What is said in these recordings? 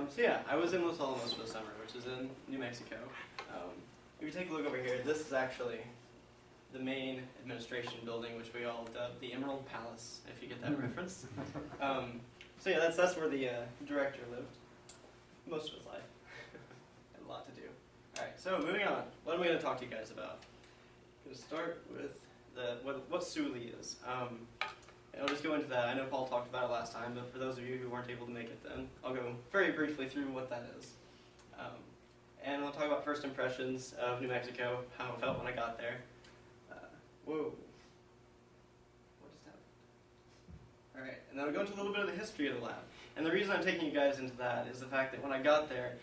So yeah, I was in Los Alamos for the summer, which is in New Mexico. If you take a look over here, this is actually the main administration building, which we all dub the Emerald Palace, if you get that reference. So yeah, that's where the director lived most of his life. Had a lot to do. All right, so moving on. What am I going to talk to you guys about? I'm going to start with what SULI is. And I'll just go into that. I know Paul talked about it last time, but for those of you who weren't able to make it then, I'll go very briefly through what that is. And I'll talk about first impressions of New Mexico, how it felt when I got there. Whoa. What just happened? All right, and then I'll go into a little bit of the history of the lab. And the reason I'm taking you guys into that is the fact that when I got there,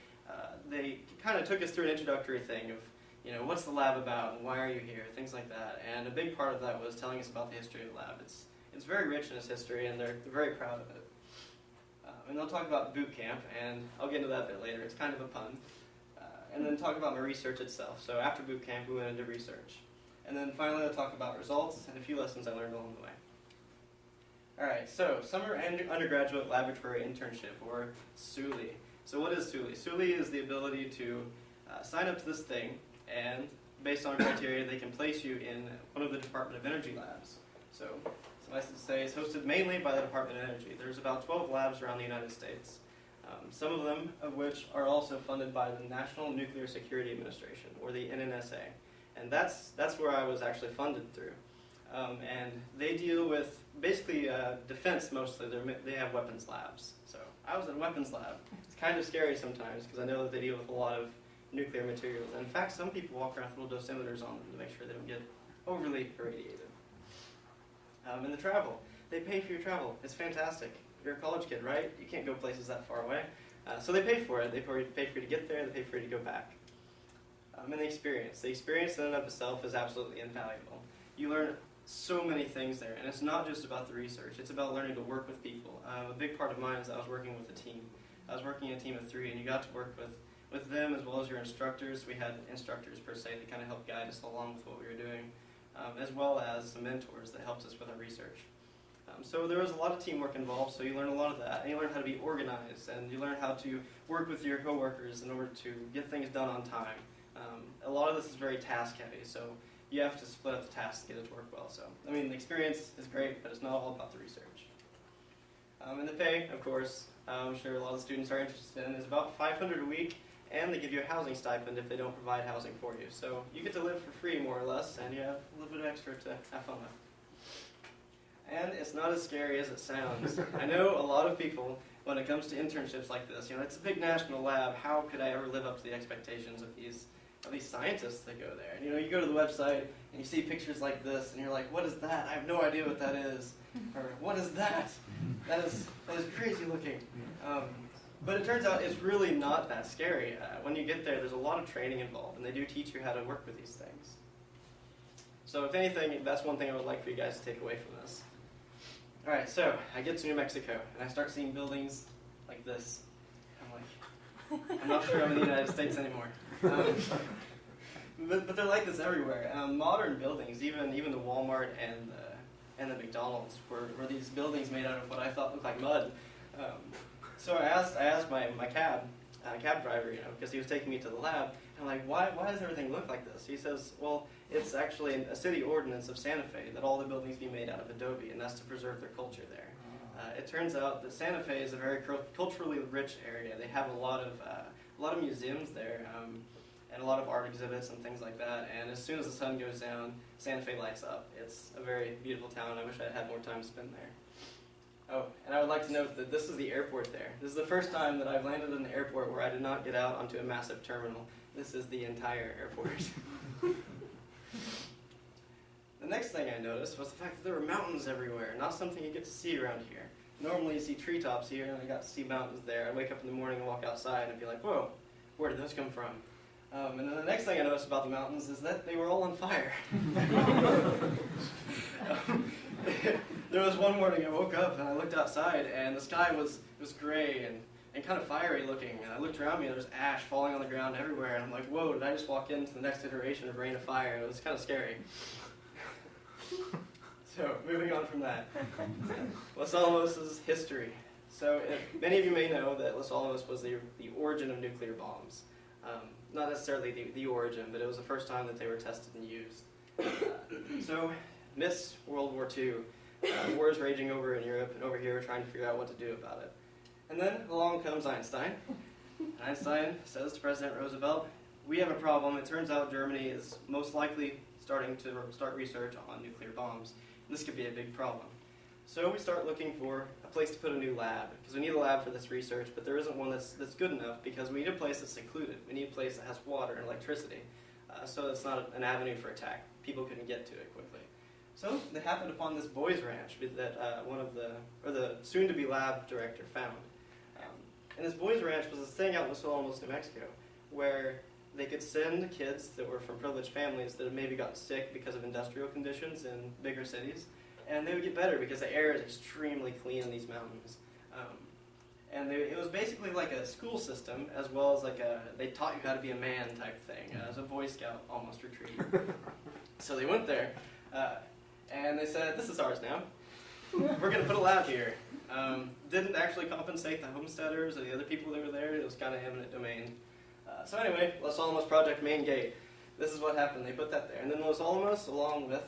they kind of took us through an introductory thing of, you know, what's the lab about and why are you here, things like that. And a big part of that was telling us about the history of the lab. It's very rich in its history, and they're very proud of it. And they'll talk about boot camp, and I'll get into that a bit later. It's kind of a pun. And then talk about my research itself. So after boot camp, we went into research. And then finally, I'll talk about results and a few lessons I learned along the way. All right, so Summer Undergraduate Laboratory Internship, or SULI. So what is SULI? SULI is the ability to sign up to this thing, and based on criteria, they can place you in one of the Department of Energy labs. So suffice to say, it's hosted mainly by the Department of Energy. There's about 12 labs around the United States. Some of them of which are also funded by the National Nuclear Security Administration, or the NNSA. And that's where I was actually funded through. And they deal with basically defense mostly. They have weapons labs. So I was in a weapons lab. It's kind of scary sometimes because I know that they deal with a lot of nuclear materials. And in fact, some people walk around with little dosimeters on them to make sure they don't get overly irradiated. And the travel. They pay for your travel. It's fantastic. You're a college kid, right? You can't go places that far away. So they pay for it. They pay for you to get there. They pay for you to go back. And the experience. The experience in and of itself is absolutely invaluable. You learn so many things there, and it's not just about the research. It's about learning to work with people. A big part of mine is I was working with a team. I was working in a team of 3, and you got to work with them as well as your instructors. We had instructors, per se, that kind of helped guide us along with what we were doing, as well as some mentors that helped us with our research. So there was a lot of teamwork involved, so you learn a lot of that. And you learn how to be organized, and you learn how to work with your coworkers in order to get things done on time. A lot of this is very task-heavy, so you have to split up the tasks to get it to work well. So, I mean, the experience is great, but it's not all about the research. And the pay, of course, I'm sure a lot of students are interested in, is about $500 a week, and they give you a housing stipend if they don't provide housing for you. So you get to live for free, more or less, and you have a little bit of extra to have fun with. And it's not as scary as it sounds. I know a lot of people, when it comes to internships like this, it's a big national lab. How could I ever live up to the expectations of these scientists that go there? And you go to the website and you see pictures like this, and you're like, what is that? I have no idea what that is. Or what is that? That is crazy looking. But it turns out it's really not that scary. When you get there, there's a lot of training involved, and they do teach you how to work with these things. So if anything, that's one thing I would like for you guys to take away from this. All right, so I get to New Mexico, and I start seeing buildings like this. I'm like, I'm not sure I'm in the United States anymore. But they're like this everywhere. Modern buildings, even the Walmart and the McDonald's, were these buildings made out of what I thought looked like mud. So I asked my cab driver, because he was taking me to the lab. And I'm like, why does everything look like this? He says, well, it's actually a city ordinance of Santa Fe that all the buildings be made out of adobe, and that's to preserve their culture there. It turns out that Santa Fe is a very culturally rich area. They have a lot of museums there, and a lot of art exhibits and things like that. And as soon as the sun goes down, Santa Fe lights up. It's a very beautiful town. I wish I had more time to spend there. Oh, and I would like to note that this is the airport there. This is the first time that I've landed in an airport where I did not get out onto a massive terminal. This is the entire airport. The next thing I noticed was the fact that there were mountains everywhere, not something you get to see around here. Normally you see treetops here, and I got to see mountains there. I'd wake up in the morning and walk outside and be like, whoa, where did those come from? And then the next thing I noticed about the mountains is that they were all on fire. There was one morning I woke up and I looked outside, and the sky was gray and kind of fiery looking. And I looked around me and there was ash falling on the ground everywhere. And I'm like, whoa, did I just walk into the next iteration of Rain of Fire? It was kind of scary. So, moving on from that. Los Alamos' history. So many of you may know that Los Alamos was the origin of nuclear bombs. Not necessarily the origin, but it was the first time that they were tested and used. So, miss World War II. Wars raging over in Europe, and over here we're trying to figure out what to do about it. And then along comes Einstein. Einstein says to President Roosevelt, we have a problem. It turns out Germany is most likely starting to start research on nuclear bombs. This could be a big problem. So we start looking for a place to put a new lab, because we need a lab for this research, but there isn't one that's good enough, because we need a place that's secluded. We need a place that has water and electricity, so it's not an avenue for attack. People couldn't get to it quickly. So they happened upon this boys' ranch that the soon-to-be lab director found. And this boys' ranch was this thing out in Los Alamos, New Mexico, where they could send kids that were from privileged families that had maybe gotten sick because of industrial conditions in bigger cities, and they would get better because the air is extremely clean in these mountains. It was basically like a school system, as well as they taught you how to be a man type thing, as a Boy Scout almost retreat. So they went there, and they said, this is ours now. We're going to put a lab here. Didn't actually compensate the homesteaders or the other people that were there. It was kind of eminent domain. So anyway, Los Alamos Project Main Gate. This is what happened. They put that there. And then Los Alamos, along with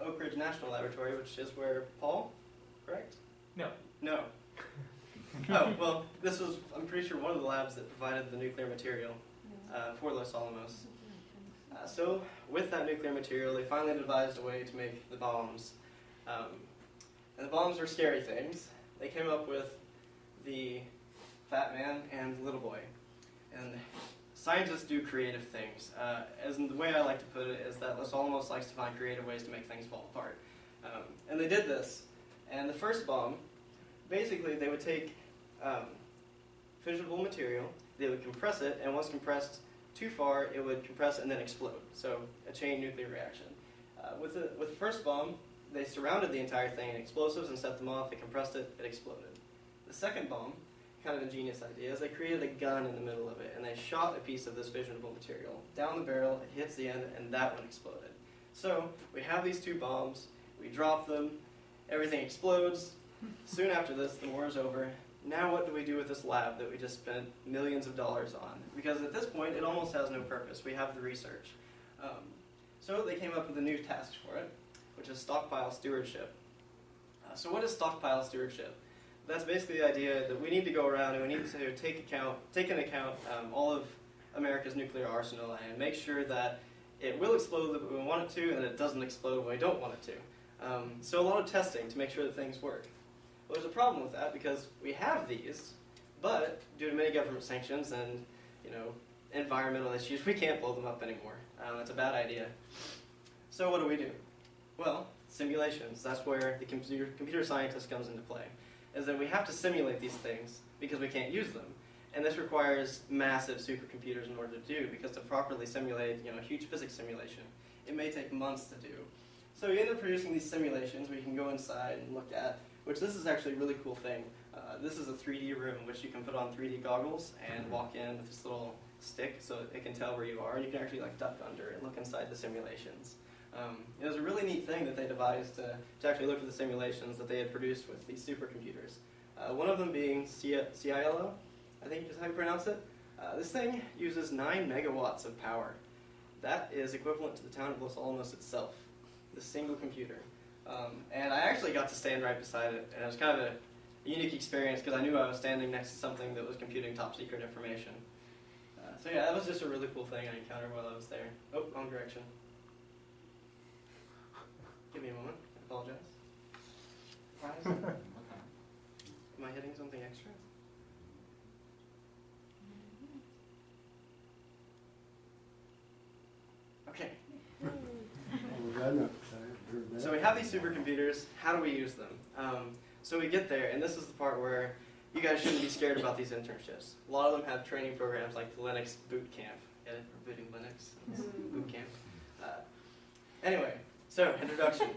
Oak Ridge National Laboratory, which is where Paul, correct? No. Oh, well, this was, I'm pretty sure, one of the labs that provided the nuclear material for Los Alamos. So with that nuclear material, they finally devised a way to make the bombs. And the bombs were scary things. They came up with the fat man and the little boy. And scientists do creative things. As in the way I like to put it is that Los Alamos likes to find creative ways to make things fall apart. And they did this. And the first bomb, basically they would take fissionable material, they would compress it, and once compressed too far, it would compress and then explode. So a chain nuclear reaction. With the first bomb, they surrounded the entire thing in explosives and set them off. They compressed it, it exploded. The second bomb, kind of ingenious idea, is they created a gun in the middle of it, and they shot a piece of this fissionable material down the barrel, it hits the end, and that one exploded. So we have these two bombs, we drop them, everything explodes. Soon after this, the war is over. Now what do we do with this lab that we just spent millions of dollars on? Because at this point, it almost has no purpose. We have the research. So they came up with a new task for it, which is stockpile stewardship. So what is stockpile stewardship? That's basically the idea that we need to go around and we need to take into account all of America's nuclear arsenal and make sure that it will explode when we want it to and that it doesn't explode when we don't want it to. So a lot of testing to make sure that things work. Well, there's a problem with that because we have these, but due to many government sanctions and environmental issues, we can't blow them up anymore. That's a bad idea. So what do? Well, simulations. That's where the computer scientist comes into play. Is that we have to simulate these things because we can't use them. And this requires massive supercomputers in order to do, because to properly simulate a huge physics simulation, it may take months to do. So we end up producing these simulations we can go inside and look at, which this is actually a really cool thing. This is a 3D room in which you can put on 3D goggles and walk in with this little stick so it can tell where you are. And you can actually duck under and look inside the simulations. It was a really neat thing that they devised to actually look at the simulations that they had produced with these supercomputers. One of them being CILO, I think is how you pronounce it. This thing uses 9 megawatts of power. That is equivalent to the town of Los Alamos itself, this single computer. And I actually got to stand right beside it, and it was kind of a unique experience because I knew I was standing next to something that was computing top secret information. So yeah, that was just a really cool thing I encountered while I was there. Oh, wrong direction. Give me a moment. I apologize. Surprise. Am I hitting something extra? Okay. So we have these supercomputers. How do we use them? So we get there, and this is the part where you guys shouldn't be scared about these internships. A lot of them have training programs like the Linux boot camp. Get it? We're booting Linux. It's boot camp. Anyway, so introduction.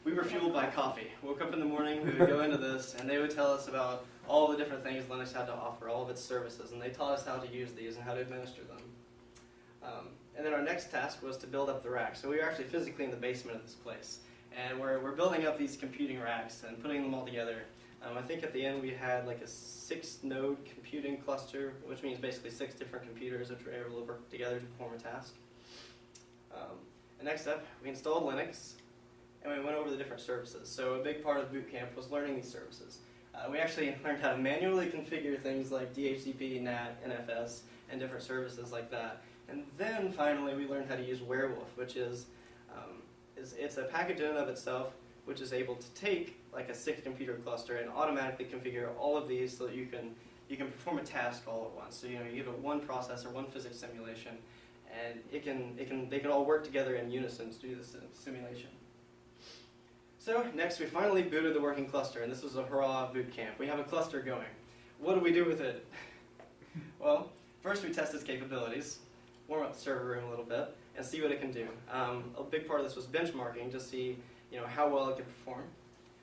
We were fueled by coffee. Woke up in the morning, we would go into this, and they would tell us about all the different things Linux had to offer, all of its services, and they taught us how to use these and how to administer them. And then our next task was to build up the racks. So we were actually physically in the basement of this place. And we're building up these computing racks and putting them all together. I think at the end we had like a 6-node computing cluster, which means basically 6 different computers which were able to work together to perform a task. And next up, we installed Linux, and we went over the different services. So a big part of boot camp was learning these services. We actually learned how to manually configure things like DHCP, NAT, NFS, and different services like that. And then finally we learned how to use Werewolf, which is it's a package in and of itself which is able to take like a 6-computer cluster and automatically configure all of these so that you can perform a task all at once. So you have one processor, one physics simulation, and they can all work together in unison to do this simulation. So next we finally booted the working cluster, and this was a hurrah boot camp. We have a cluster going. What do we do with it? Well, first we test its capabilities, warm up the server room a little bit, and see what it can do. A big part of this was benchmarking to see how well it could perform.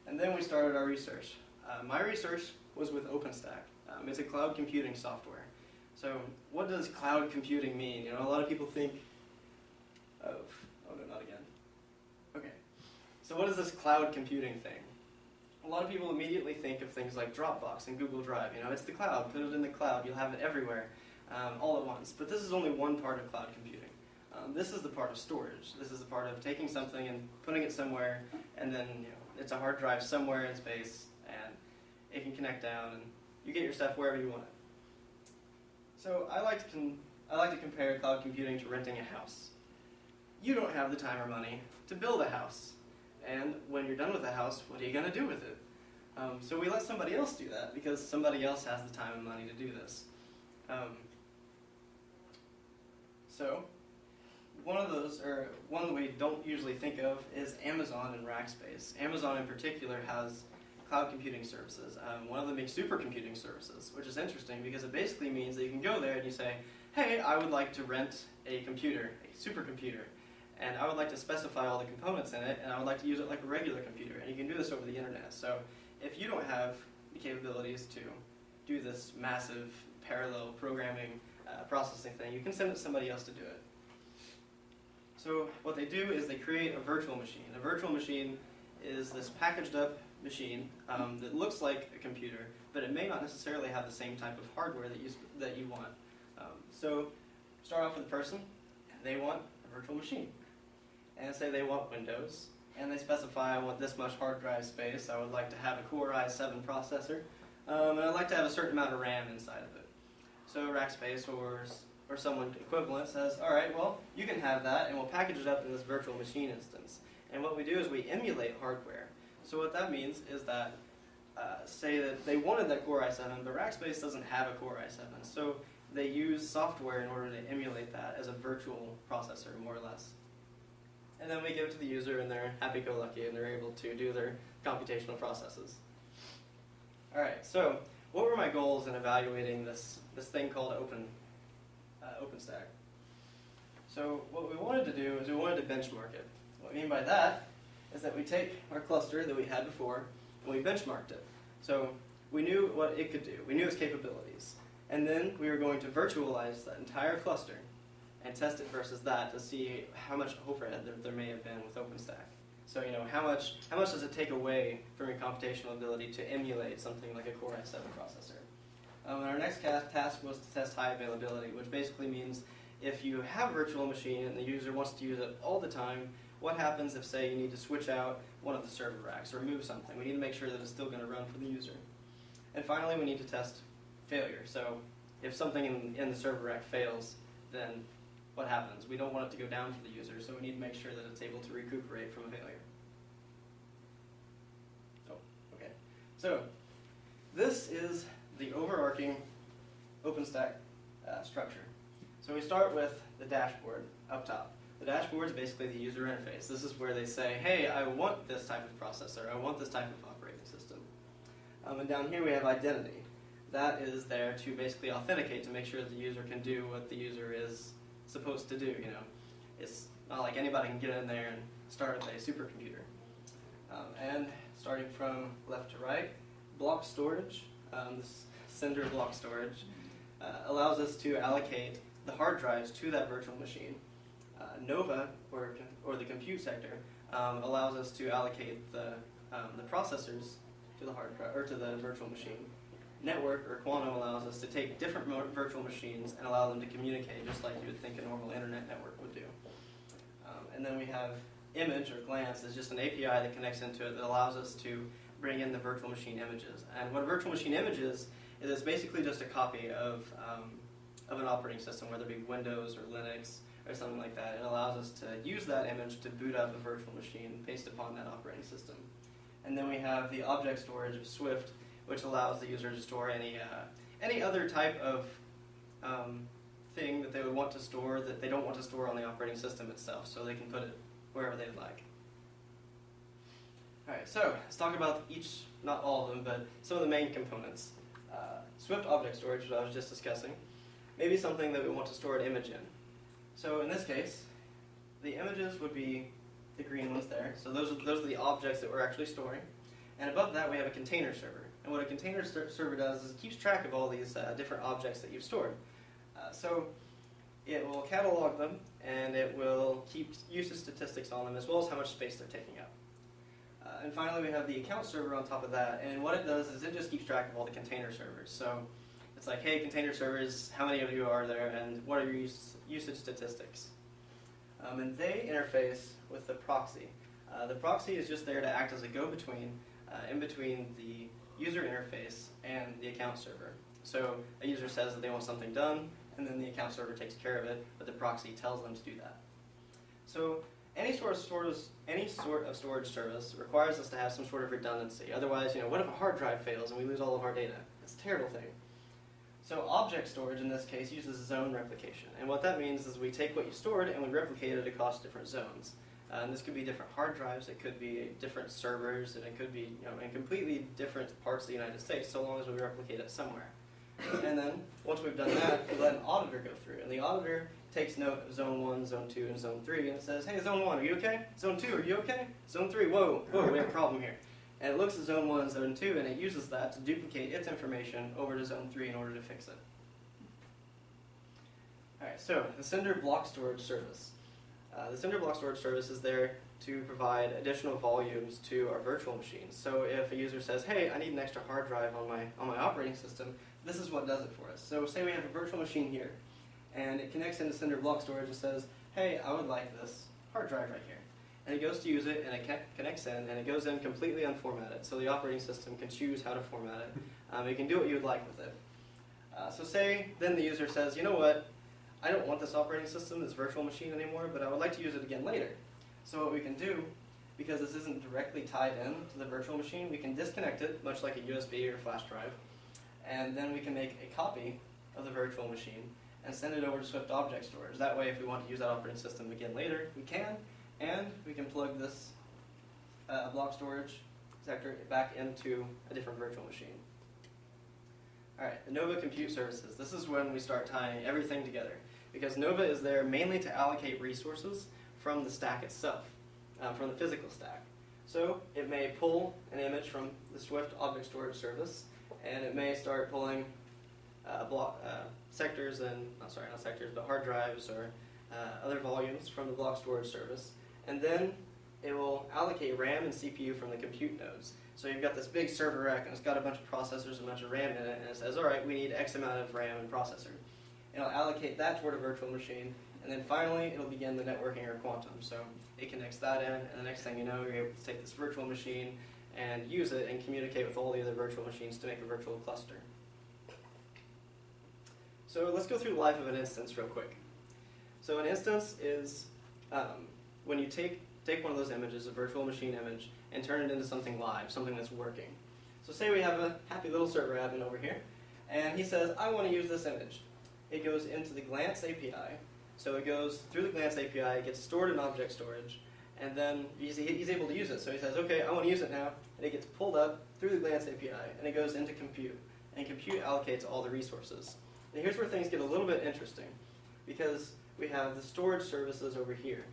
And then we started our research. My research was with OpenStack. It's a cloud computing software. So what does cloud computing mean? A lot of people think of, oh no, not again. Okay. So what is this cloud computing thing? A lot of people immediately think of things like Dropbox and Google Drive. It's the cloud. Put it in the cloud. You'll have it everywhere, all at once. But this is only one part of cloud computing. This is the part of storage. This is the part of taking something and putting it somewhere, and then it's a hard drive somewhere in space, and it can connect down, and you get your stuff wherever you want it. So I like to compare cloud computing to renting a house. You don't have the time or money to build a house, and when you're done with the house, what are you going to do with it? So we let somebody else do that because somebody else has the time and money to do this. So one that we don't usually think of is Amazon and Rackspace. Amazon in particular has cloud computing services. One of them makes supercomputing services, which is interesting because it basically means that you can go there and you say, hey, I would like to rent a computer, a supercomputer, and I would like to specify all the components in it, and I would like to use it like a regular computer, and you can do this over the internet. So if you don't have the capabilities to do this massive parallel programming processing thing, you can send it to somebody else to do it. So what they do is they create a virtual machine. A virtual machine is this packaged up machine that looks like a computer, but it may not necessarily have the same type of hardware that you want. So start off with a person, and they want a virtual machine. And say they want Windows, and they specify I want this much hard drive space, I would like to have a Core i7 processor, and I'd like to have a certain amount of RAM inside of it. So Rackspace or someone equivalent says, all right, well, you can have that, and we'll package it up in this virtual machine instance. And what we do is we emulate hardware. So what that means is that, say that they wanted that Core i7, but Rackspace doesn't have a Core i7. So they use software in order to emulate that as a virtual processor, more or less. And then we give it to the user, and they're happy-go-lucky, and they're able to do their computational processes. All right, so what were my goals in evaluating this thing called OpenStack? So what we wanted to do is we wanted to benchmark it. What I mean by that is that we take our cluster that we had before, and we benchmarked it. So we knew what it could do. We knew its capabilities. And then we were going to virtualize that entire cluster and test it versus that to see how much overhead there may have been with OpenStack. So how much does it take away from your computational ability to emulate something like a Core i7 processor? And our next task was to test high availability, which basically means if you have a virtual machine and the user wants to use it all the time, what happens if, say, you need to switch out one of the server racks or move something? We need to make sure that it's still going to run for the user. And finally, we need to test failure. So if something in the server rack fails, then what happens? We don't want it to go down for the user, so we need to make sure that it's able to recuperate from a failure. Oh, okay. So this is the overarching OpenStack structure. So we start with the dashboard up top. The dashboard is basically the user interface. This is where they say, hey, I want this type of processor. I want this type of operating system. And down here we have identity. That is there to basically authenticate to make sure that the user can do what the user is supposed to do. It's not like anybody can get in there and start with a supercomputer. And starting from left to right, block storage, this sender block storage, allows us to allocate the hard drives to that virtual machine. Nova, or the compute sector, allows us to allocate the processors to the hard drive or to the virtual machine. Network or quantum allows us to take different virtual machines and allow them to communicate, just like you would think a normal internet network would do. And then we have image or glance is just an API that connects into it that allows us to bring in the virtual machine images. And what a virtual machine image is it's basically just a copy of an operating system, whether it be Windows or Linux or something like that. It allows us to use that image to boot up a virtual machine based upon that operating system. And then we have the object storage of Swift, which allows the user to store any other type of thing that they would want to store that they don't want to store on the operating system itself, so they can put it wherever they'd like. Alright, so let's talk about each, not all of them, but some of the main components. Swift object storage, which I was just discussing, may be something that we want to store an image in. So in this case, the images would be the green ones there. So those are the objects that we're actually storing. And above that we have a container server. And what a container server does is it keeps track of all these different objects that you've stored. So it will catalog them, and it will keep usage statistics on them, as well as how much space they're taking up. And finally, we have the account server on top of that, and what it does is it just keeps track of all the container servers. So it's like, hey, container servers, how many of you are there, and what are your usage statistics? And they interface with the proxy. The proxy is just there to act as a go-between in between the user interface and the account server. So a user says that they want something done, and then the account server takes care of it, but the proxy tells them to do that. So any sort of storage service requires us to have some sort of redundancy. Otherwise, what if a hard drive fails and we lose all of our data? It's a terrible thing. So object storage in this case uses zone replication, and what that means is we take what you stored and we replicate it across different zones. And this could be different hard drives, it could be different servers, and it could be in completely different parts of the United States, so long as we replicate it somewhere. And then, once we've done that, we let an auditor go through. And the auditor takes note of Zone 1, Zone 2, and Zone 3, and it says, hey, Zone 1, are you okay? Zone 2, are you okay? Zone 3, whoa, we have a problem here. And it looks at Zone 1 and Zone 2, and it uses that to duplicate its information over to Zone 3 in order to fix it. Alright, so the Cinder block storage service. The Cinder block storage service is there to provide additional volumes to our virtual machines. So if a user says, hey, I need an extra hard drive on my operating system, this is what does it for us. So say we have a virtual machine here, and it connects into Cinder block storage and says, hey, I would like this hard drive right here. And it goes to use it, and it connects in, and it goes in completely unformatted, so the operating system can choose how to format it. It can do what you would like with it. So say then the user says, you know what, I don't want this operating system, this virtual machine anymore, but I would like to use it again later. So what we can do, because this isn't directly tied in to the virtual machine, we can disconnect it, much like a USB or flash drive, and then we can make a copy of the virtual machine and send it over to Swift Object Storage. That way, if we want to use that operating system again later, we can, and we can plug this block storage sector back into a different virtual machine. Alright, the Nova Compute Services. This is when we start tying everything together, because Nova is there mainly to allocate resources from the stack itself, from the physical stack. So it may pull an image from the Swift Object Storage Service, and it may start pulling sectors and, not sectors, but hard drives or other volumes from the block storage service. And then it will allocate RAM and CPU from the compute nodes. So you've got this big server rack, and it's got a bunch of processors and a bunch of RAM in it, and it says, all right, we need X amount of RAM and processor. And it'll allocate that toward a virtual machine, and then finally it'll begin the networking or quantum. So it connects that in, and the next thing you know, you're able to take this virtual machine and use it and communicate with all the other virtual machines to make a virtual cluster. So let's go through the life of an instance real quick. So an instance is when you take one of those images, a virtual machine image, and turn it into something live, something that's working. So say we have a happy little server admin over here, and he says, I want to use this image. It goes into the Glance API. So it goes through the Glance API, it gets stored in object storage, and then he's able to use it. So he says, okay, I want to use it now, and it gets pulled up through the Glance API, and it goes into Compute. And Compute allocates all the resources. And here's where things get a little bit interesting, because we have the storage services over here.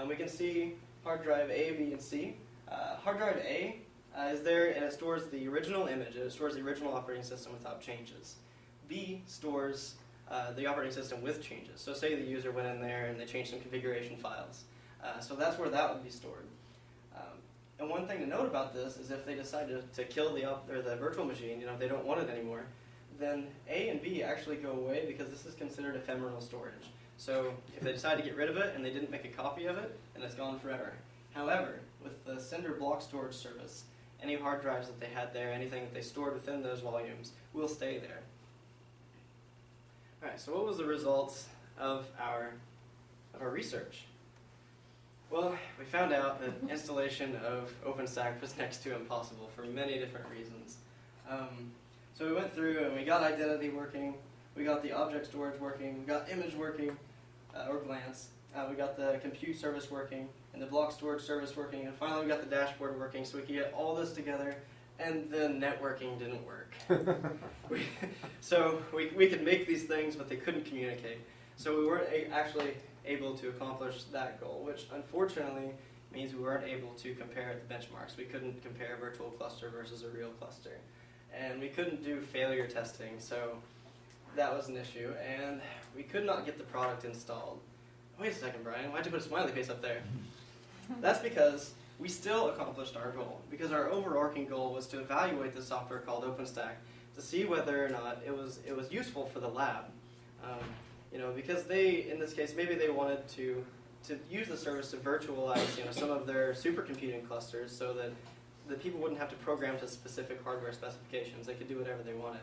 We can see hard drive A, B, and C. Hard drive A is there, and it stores the original image. It stores the original operating system without changes. B stores the operating system with changes. So say the user went in there and they changed some configuration files. So that's where that would be stored. And one thing to note about this is if they decide to kill the virtual machine, if they don't want it anymore, then A and B actually go away because this is considered ephemeral storage. So if they decide to get rid of it and they didn't make a copy of it, then it's gone forever. However, with the Cinder block storage service, any hard drives that they had there, anything that they stored within those volumes, will stay there. Alright, so what was the results of our research? Well, we found out that installation of OpenStack was next to impossible for many different reasons. So we went through and we got identity working, we got the object storage working, we got image working, or glance, we got the compute service working, and the block storage service working, and finally we got the dashboard working so we could get all this together, and the networking didn't work. So we could make these things, but they couldn't communicate. So we weren't actually able to accomplish that goal, which unfortunately means we weren't able to compare the benchmarks. We couldn't compare a virtual cluster versus a real cluster. And we couldn't do failure testing, so that was an issue. And we could not get the product installed. Wait a second, Brian, why'd you put a smiley face up there? That's because we still accomplished our goal, because our overarching goal was to evaluate the software called OpenStack to see whether or not it was useful for the lab. Because they, in this case, maybe they wanted to use the service to virtualize, some of their supercomputing clusters so that the people wouldn't have to program to specific hardware specifications. They could do whatever they wanted.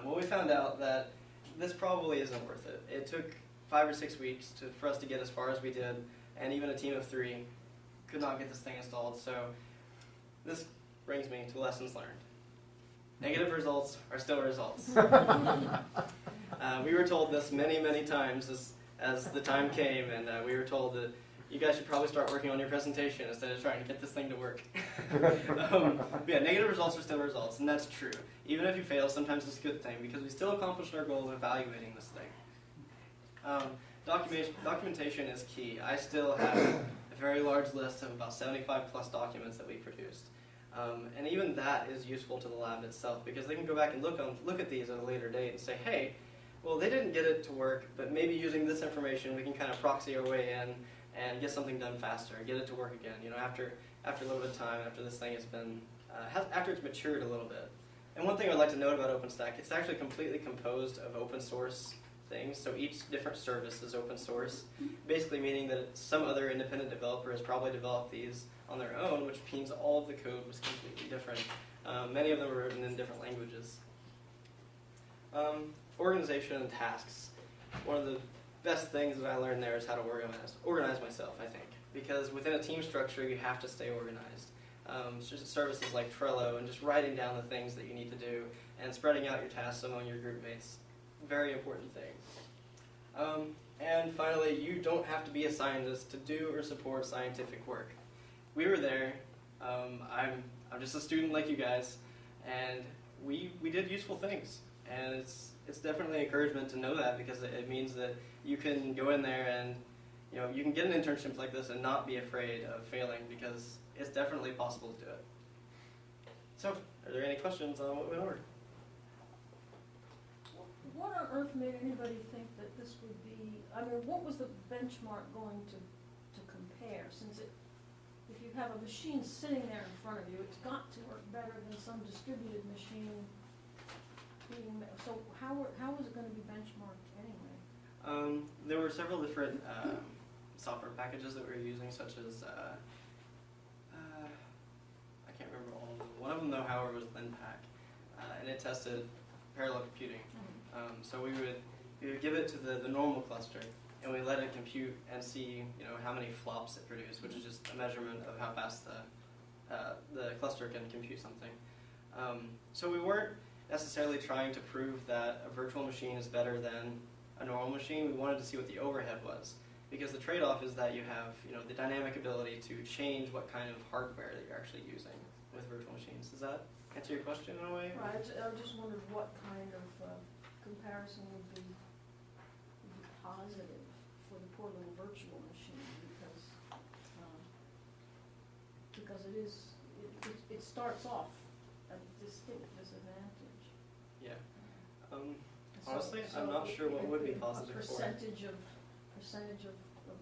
Well, we found out that this probably isn't worth it. It took 5 or 6 weeks for us to get as far as we did, and even a team of 3 could not get this thing installed. So this brings me to lessons learned. Negative results are still results. We were told this many, many times as the time came, and we were told that you guys should probably start working on your presentation instead of trying to get this thing to work. Yeah, negative results are still results, and that's true. Even if you fail, sometimes it's a good thing, because we still accomplished our goal of evaluating this thing. Documentation is key. I still have a very large list of about 75 plus documents that we produced. And even that is useful to the lab itself, because they can go back and look at these at a later date and say, hey, well, they didn't get it to work, but maybe using this information we can kind of proxy our way in and get something done faster, get it to work again, after a little bit of time, after this thing has been, after it's matured a little bit. And one thing I'd like to note about OpenStack, it's actually completely composed of open source things, so each different service is open source, basically meaning that some other independent developer has probably developed these on their own, which means all of the code was completely different. Many of them were written in different languages. Organization and tasks. One of the best things that I learned there is how to organize myself, I think. Because within a team structure, you have to stay organized. Services like Trello and just writing down the things that you need to do and spreading out your tasks among your group mates. Very important thing. And finally, you don't have to be a scientist to do or support scientific work. We were there. I'm just a student like you guys, and we did useful things. And it's definitely encouragement to know that, because it means that you can go in there and you can get an internship like this and not be afraid of failing, because it's definitely possible to do it. So, are there any questions on what went over? What on earth made anybody think that this would be, what was the benchmark going to compare? Since if you have a machine sitting there in front of you, it's got to work better than some distributed machine being, so how was it going to be benchmarked anyway? There were several different software packages that we were using, such as, I can't remember all of them. One of them, though, however, was LinPack, and it tested parallel computing. So we would give it to the normal cluster, and we let it compute and see how many flops it produced, which is just a measurement of how fast the cluster can compute something. So we weren't necessarily trying to prove that a virtual machine is better than a normal machine. We wanted to see what the overhead was, because the trade-off is that you have the dynamic ability to change what kind of hardware that you're actually using with virtual machines. Does that answer your question in a way? Right. I just wondered what kind of comparison would be positive for the poor little virtual machine, because it starts off at a distinct disadvantage. Yeah. Honestly, I'm not sure what would be positive for it. Percentage of the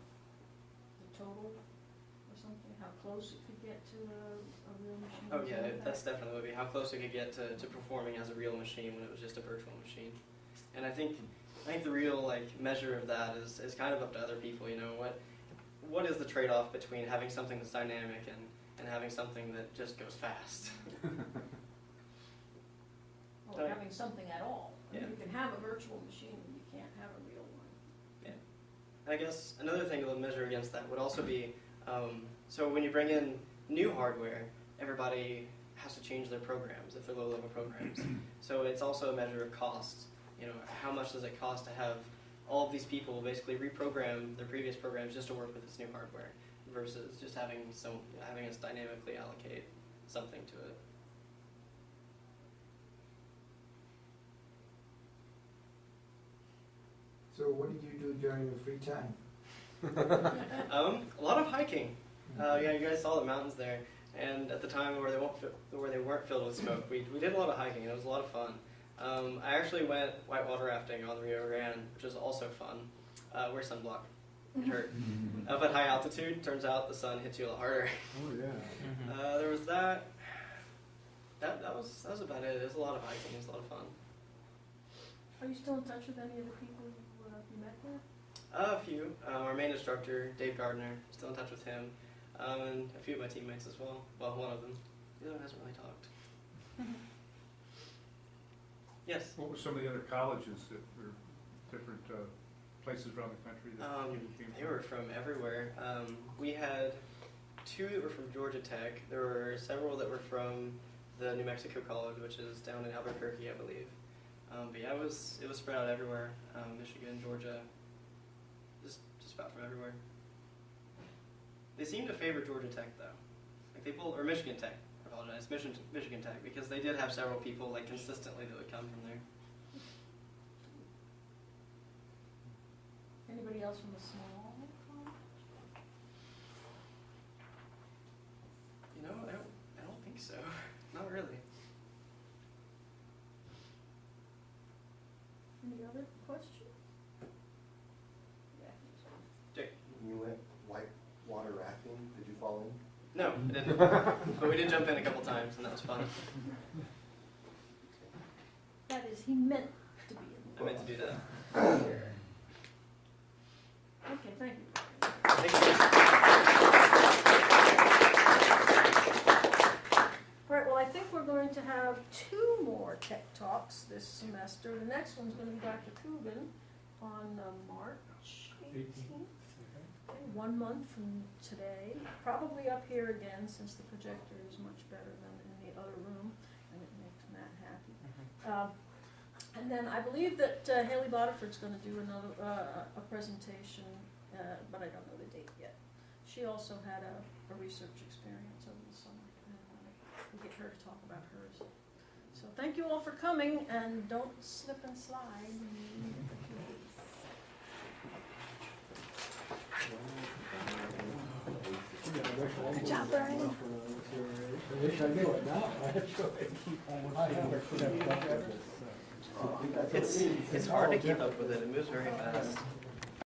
total or something? how close it could get to a real machine? Oh yeah, like that's that? definitely would be how close it could get to performing as a real machine when it was just a virtual machine. And I think the real measure of that is kind of up to other people. You know, what is the trade-off between having something that's dynamic and having something that just goes fast? Or having something at all. I mean, Yeah. you can have a virtual machine, but you can't have a real one. Yeah. I guess another thing to measure against that would also be, so when you bring in new hardware, everybody has to change their programs if they're low-level programs. So it's also a measure of cost. You know, how much does it cost to have all of these people basically reprogram their previous programs just to work with this new hardware, versus just having us dynamically allocate something to it. So what did you do during your free time? A lot of hiking. Yeah, you guys saw the mountains there, and at the time where they weren't filled with smoke, we did a lot of hiking. And it was a lot of fun. I actually went whitewater rafting on the Rio Grande, which was also fun. Wear sunblock. It hurt. Up at high altitude, turns out the sun hits you a lot harder. Oh yeah. There was that. That was about it. It was a lot of hiking. It was a lot of fun. Are you still in touch with any of the people you met there? A few. Our main instructor, Dave Gardner, still in touch with him, and a few of my teammates as well. Well, one of them. The other one hasn't really talked. Yes. What were some of the other colleges that were different places around the country that you came They were from everywhere. We had 2 that were from Georgia Tech. There were several that were from the New Mexico College, which is down in Albuquerque, I believe. But yeah, it was spread out everywhere. Michigan, Georgia, just about from everywhere. They seem to favor Georgia Tech though, or Michigan Tech. I apologize, Michigan Tech, because they did have several people consistently that would come from there. Anybody else from the small college? You know, I don't think so. Not really. Any other questions? Yeah. Jake? You went whitewater rafting, did you fall in? No, I didn't. But we did jump in a couple times, and that was fun. That is, he meant to be in I meant to do that. Okay, thank you. Thank you. All right, well, I think we're going to have 2 more tech talks this semester. The next one's going to be Dr. Coogan on March 18th. 1 month from today, probably up here again since the projector is much better than in the other room, and it makes Matt happy. And then I believe that Haley Bodiford's going to do another a presentation, but I don't know the date yet. She also had a research experience over the summer, and we'll get her to talk about hers. So thank you all for coming, and don't slip and slide. Good job, Bryan. I wish I knew it now, actually. I haven't kept up with this. It's hard to keep up with it. It moves very fast.